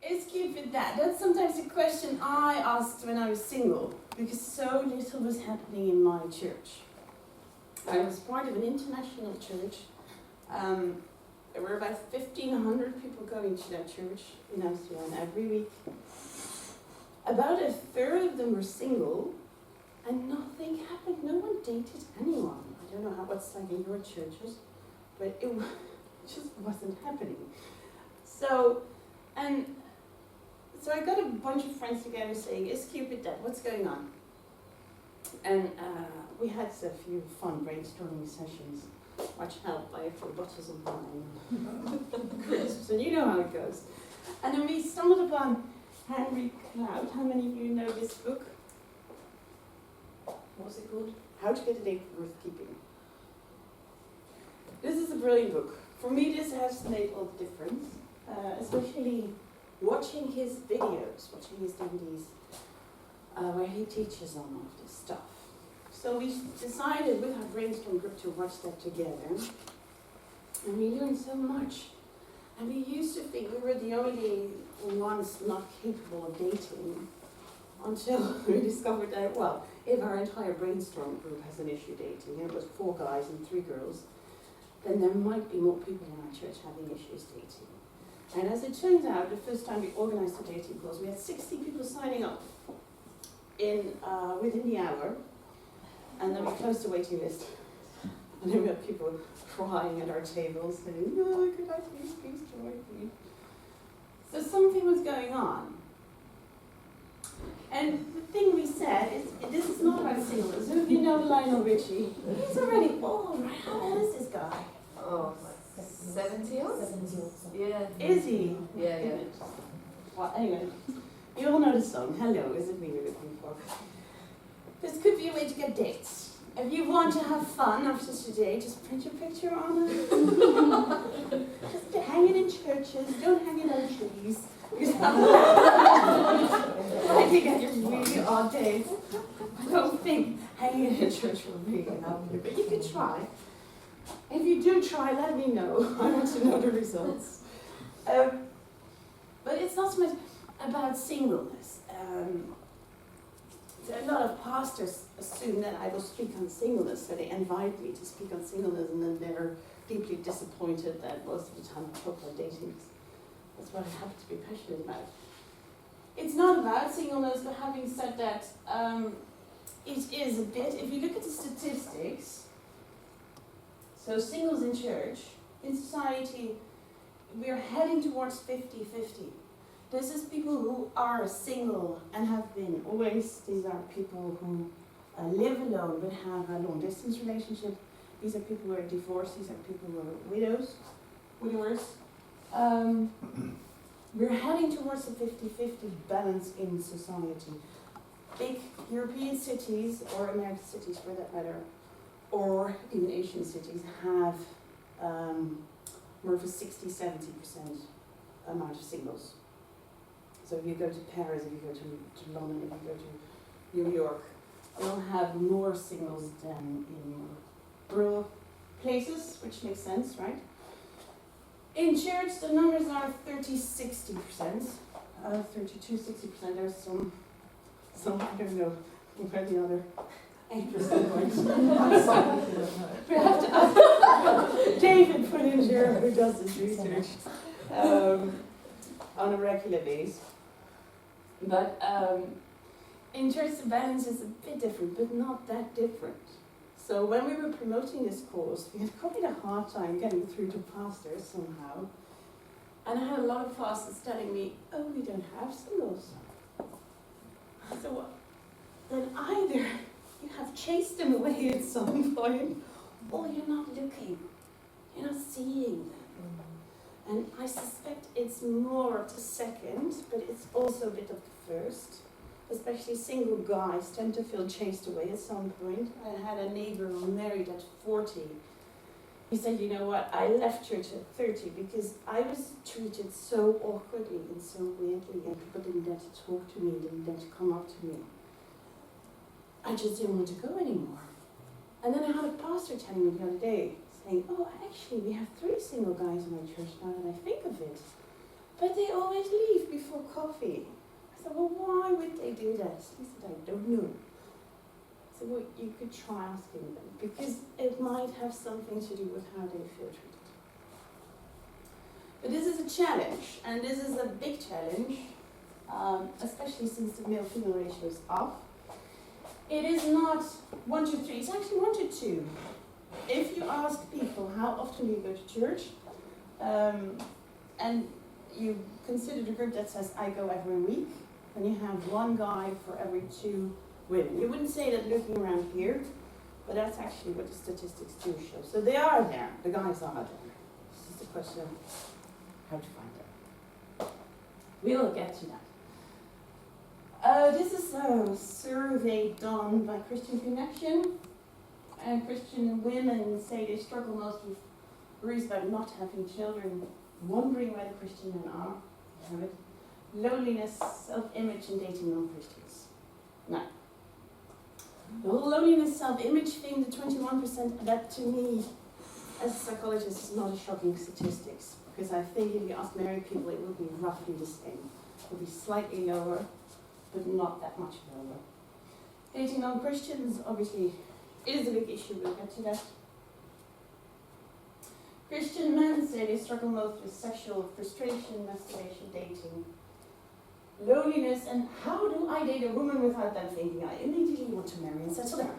Is Cupid that? That's sometimes a question I asked when I was single, because so little was happening in my church. I was part of an international church. There were about 1,500 people going to that church in Amsterdam every week. About a third of them were single, and nothing happened. No one dated anyone. I don't know how what's like in your churches, but it just wasn't happening. So I got a bunch of friends together saying, is Cupid dead? What's going on? And we had a few fun brainstorming sessions, much helped by a few bottles of wine and crisps, and you know how it goes. And then we stumbled upon Henry Cloud. How many of you know this book? What's it called? How to Get a Date Worth Keeping. This is a brilliant book. For me, this has made all the difference, especially watching his videos, watching his DVDs, where he teaches on all of this stuff. So we decided with our brainstorm group to watch that together, and we learned so much. And we used to think we were the only ones not capable of dating, until we discovered that, well, if our entire brainstorm group has an issue dating, and it was 4 guys and 3 girls, then there might be more people in our church having issues dating. And as it turns out, the first time we organized the dating calls, we had 60 people signing up within the hour, and then we closed the waiting list. And then we had people crying at our tables saying, "No, could I please join me?" So something was going on. And the thing we said is, this is not about singleness. Some of you know Lionel Richie. He's already old, right? How old is this guy? Oh, like 70 odd? 70 odd. Yeah. Is he? Yeah. Well, anyway, you all know the song, Hello, Is It Me You're Looking For? This could be a way to get dates. If you want to have fun after today, just print your picture on it. Just hang it in churches, don't hang it on trees. I think I get really odd days. I don't think hanging it in church will really help you, but you could try. If you do try, let me know. I want to know the results. But it's not so much about singleness. A lot of pastors assume that I will speak on singleness, so they invite me to speak on singleness, and then they're deeply disappointed that most of the time I talk about dating. That's what I happen to be passionate about. It's not about singleness, but having said that, it is a bit. If you look at the statistics, so singles in church, in society, we're heading towards 50-50. This is people who are single and have been always. These are people who live alone but have a long distance relationship. These are people who are divorced. These are people who are widowers. We're heading towards a 50-50 balance in society. Big European cities, or American cities for that matter, or even Asian cities have more of a 60-70% amount of singles. So if you go to Paris, if you go to London, if you go to New York, you'll have more singles than in rural places, which makes sense, right? In church, the numbers are 30-60%, 32-60%. There's some, I don't know where the other 8% went. We have to ask David Puninger, who does this research on a regular basis. But in church, the balance is a bit different, but not that different. So when we were promoting this course, we had quite a hard time getting through to pastors somehow. And I had a lot of pastors telling me, "Oh, we don't have singles." So then either you have chased them away at some point, or you're not looking, you're not seeing them. And I suspect it's more of the second, but it's also a bit of the first. Especially single guys tend to feel chased away at some point. I had a neighbor who married at 40. He said, "You know what, I left church at 30 because I was treated so awkwardly and so weirdly, and people didn't dare to talk to me, didn't dare to come up to me. I just didn't want to go anymore." And then I had a pastor telling me the other day, saying, "Oh, actually, we have 3 single guys in my church now that I think of it." but they always leave before coffee. I said, well, why would they do that? He said, I don't know. I said, well, you could try asking them, because it might have something to do with how they feel treated. But this is a challenge, and this is a big challenge, especially since the male-female ratio is off. It is not 1 to 3, it's actually 1 to 2. If you ask people how often do you go to church, and you consider the group that says, I go every week, then you have 1 guy for every 2 women. You wouldn't say that looking around here, but that's actually what the statistics do show. So they are there, the guys are there. This is the question of how to find them. We'll get to that. This is a survey done by Christian Connection. And Christian women say they struggle most with worries about not having children, wondering where the Christian men are, have it, loneliness, self-image, and dating non-Christians. Now, the whole loneliness, self-image thing, the 21%, that to me, as a psychologist, is not a shocking statistics. Because I think if you ask married people, it will be roughly the same. It will be slightly lower, but not that much lower. Dating non-Christians, obviously, is a big issue. We'll get to that. Christian men say they struggle most with sexual frustration, masturbation, dating, loneliness, and how do I date a woman without them thinking I immediately want to marry and settle down?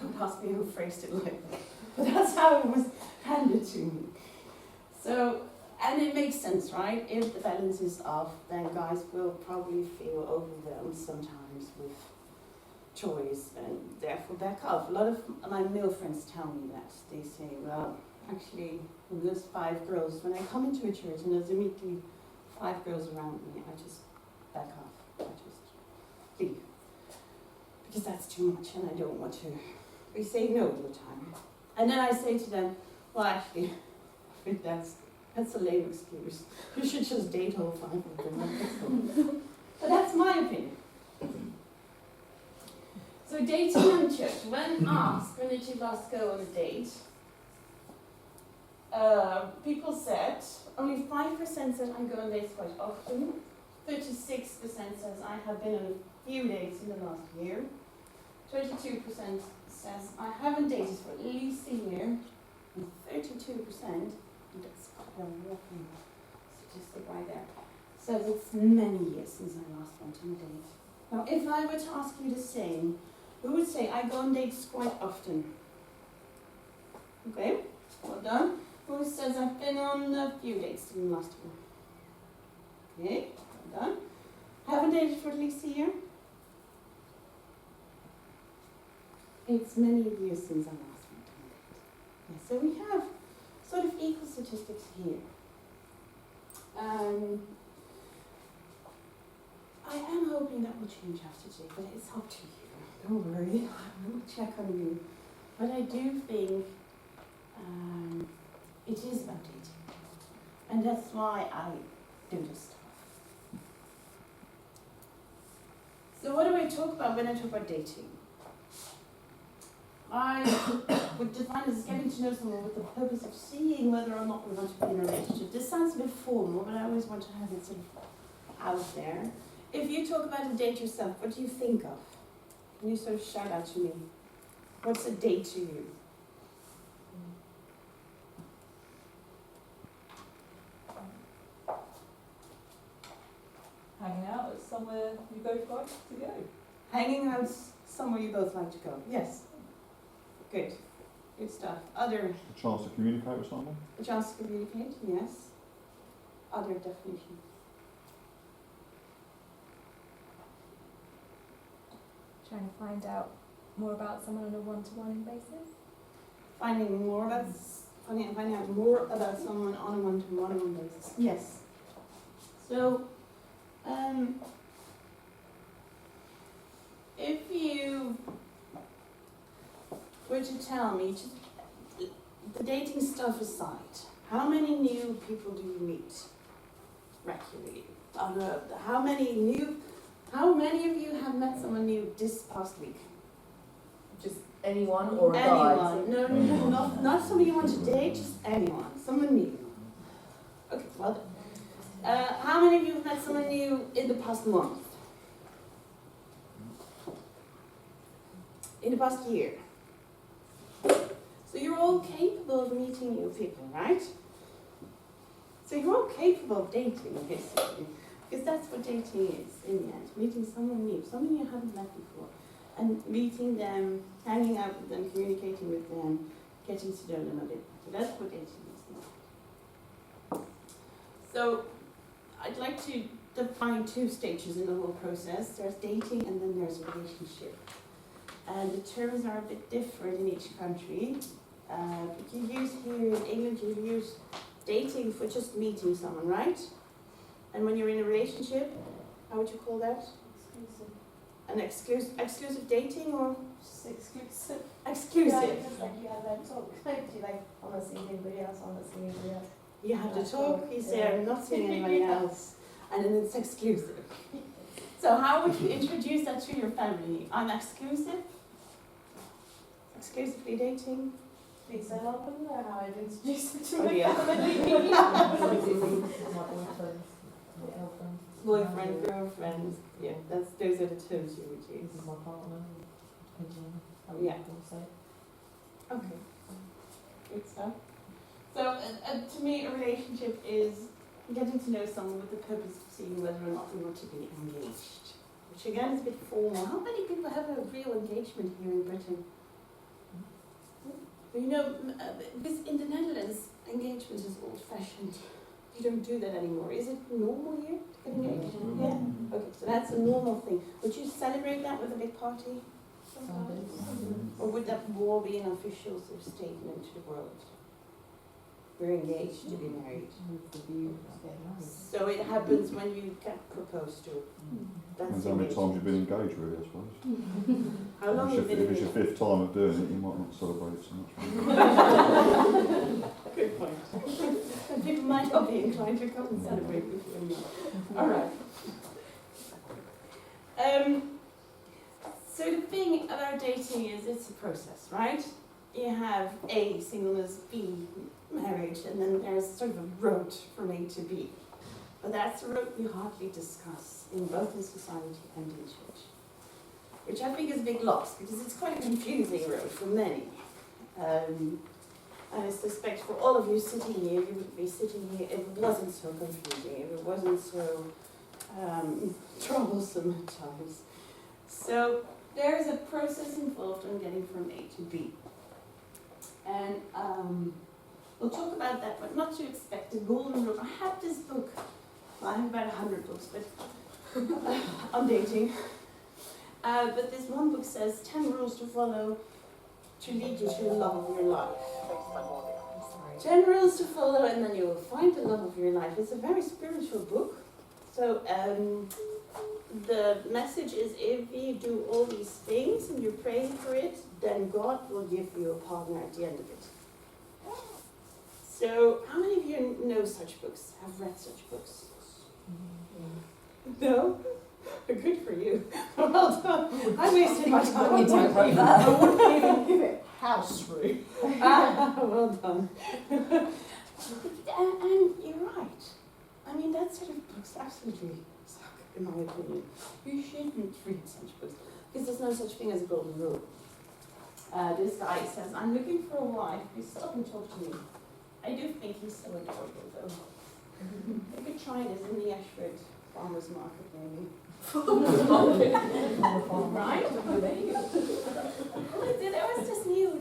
Don't ask me who phrased it like that, but that's how it was handed to me. So, and it makes sense, right? If the balance is off, then guys will probably feel overwhelmed sometimes with choice and therefore back off. A lot of my male friends tell me that. They say, well, actually, when there's 5 girls, when I come into a church and there's immediately 5 girls around me, I just back off. I just leave. Because that's too much and I don't want to. We say no all the time. And then I say to them, well, actually, I think that's a lame excuse. You should just date all 5 of them. But that's my opinion. So dating and church. When asked, when did you last go on a date? People said, only 5% said I go on dates quite often. 36% says I have been on a few dates in the last year. 22% says I haven't dated for at least a year. And 32%, that's quite a walking statistic right there, says it's many years since I last went on a date. Now if I were to ask you the same, who would say I go on dates quite often? Okay, well done. Who says I've been on a few dates in the last year? Okay, well done. Haven't dated for at least a year? It's many years since I last went on a date. Yeah, so we have sort of equal statistics here. I am hoping that will change after today, but it's up to you. Don't worry, I will check on you. But I do think it is about dating. And that's why I do this stuff. So what do I talk about when I talk about dating? I would define it as getting to know someone with the purpose of seeing whether or not we want to be in a relationship. This sounds a bit formal, but I always want to have it sort of out there. If you talk about a date yourself, what do you think of? Can you sort of shout out to me? What's a date to you? Hanging out at somewhere you both like to go. Hanging out somewhere you both like to go. Yes. Good. Good stuff. Other. A chance to communicate with someone? A chance to communicate, yes. Other definitions. Trying to find out more about someone on a one-to-one basis. Finding out more about someone on a one-to-one basis. Yes. So, if you were to tell me, just the dating stuff aside, how many new people do you meet regularly? How many of you have met someone new this past week? Just anyone or a Anyone. No, not somebody you want to date, just anyone. Someone new. Okay. Well done. How many of you have met someone new in the past month? In the past year? So you're all capable of meeting new people, right? So you're all capable of dating, basically. Because that's what dating is, in the end. Meeting someone new, someone you haven't met before. And meeting them, hanging out with them, communicating with them, getting to know them a bit better. That's what dating is now. So I'd like to define two stages in the whole process. There's dating and then there's relationship. And the terms are a bit different in each country. But you use here in England, you use dating for just meeting someone, right? And when you're in a relationship, how would you call that? Exclusive. An exclusive dating or Just exclusive. exclusive? Yeah, just like you have that talk. Do you like, I'm not seeing anybody else, I'm not seeing anybody else. You have to talk, you say, I'm not seeing anybody else, and then it's exclusive. So how would you introduce that to your family? I'm exclusive? Exclusively dating? Please don't open there, how I'd introduce it to Oh, my yeah. family. Boyfriend, girlfriend, yeah, those are the terms you would use. This is my partner. Yeah. Okay. Good stuff. So, to me, a relationship is getting to know someone with the purpose of seeing whether or not we want to be engaged. Which again is a bit formal. How many people have a real engagement here in Britain? You know, this in the Netherlands, engagement is old-fashioned. You don't do that anymore. Is it normal here to get engaged? Yeah. Okay, so that's a normal thing. Would you celebrate that with a big party? Or would that more be an official sort of statement to the world? We're engaged to be married. So it happens when you get proposed to. That's Depends how many times you've been engaged, really, I suppose. How long have you been If it's your engaged? fifth time of doing it, you might not celebrate so much. Good point. People might not be inclined to come and celebrate with you. All right. So the thing about dating is it's a process, right? You have A, singleness, B, marriage, and then there's sort of a road from A to B. But that's a road we hardly discuss in both in society and in church. Which I think is a big loss, because it's quite a confusing road for many. And I suspect for all of you sitting here, you would be sitting here if it wasn't so confusing, if it wasn't so troublesome at times. So there is a process involved in getting from A to B. And we'll talk about that, but not to expect a golden rule. I have this book, well, I have about 100 books, but on dating. But this one book says 10 rules to follow to lead you to the love of your life. 10 rules to follow, and then you will find the love of your life. It's a very spiritual book. So the message is, if you do all these things and you pray for it, then God will give you a partner at the end of it. So how many of you know such books, have read such books? No? Good for you. Well done. I wasted my time on talking about I wouldn't even give it house room. well done. And you're right. I mean, that sort of books absolutely suck, in my opinion. You shouldn't read such books, because there's no such thing as a golden rule. This guy says, I'm looking for a wife. Please stop and talk to me. I do think he's so adorable, though. You could try this in the Ashford Farmers Market, maybe. Right?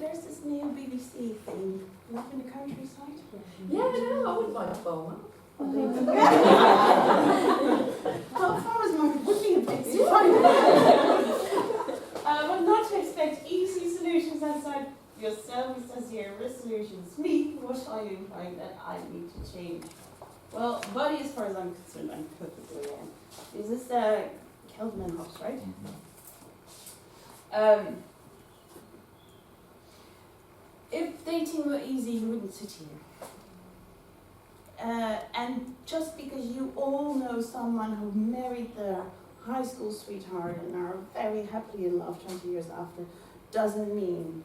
There's this new BBC thing, Love in the Countryside. Yeah, no, I wouldn't mind a farmer. Well, Farmers Market would be a bit too but not to expect easy solutions outside yourself. It says here, resolutions. Me, what are you implying that I need to change? Well, buddy, as far as I'm concerned, I'm perfectly wrong. Is this Kelvin and Hobbes, right? If dating were easy, you wouldn't sit here. And just because you all know someone who married their high school sweetheart and are very happily in love 20 years after, doesn't mean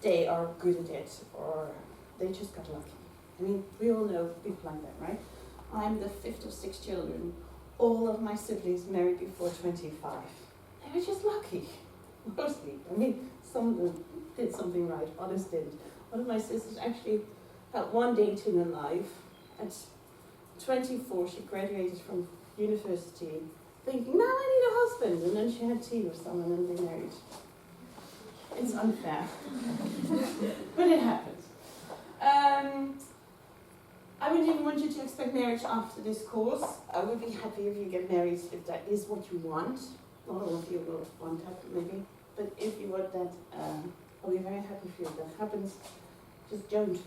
they are good at it or they just got lucky. I mean, we all know people like that, right? I'm the fifth of 6 children. All of my siblings married before 25. They were just lucky, mostly. I mean, some of them did something right, others didn't. One of my sisters actually had one dating in life. At 24, she graduated from university, thinking, now I need a husband. And then she had tea with someone and they married. It's unfair, but it happens. I wouldn't even want you to expect marriage after this course. I would be happy if you get married if that is what you want. Not all of you will want that, maybe. But if you want that, I'll be very happy for you if that happens. Just don't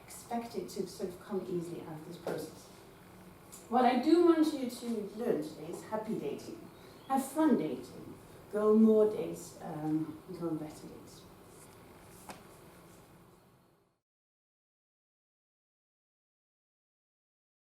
expect it to sort of come easily out of this process. What I do want you to learn today is happy dating. Have fun dating. Go on more dates, go on better dates.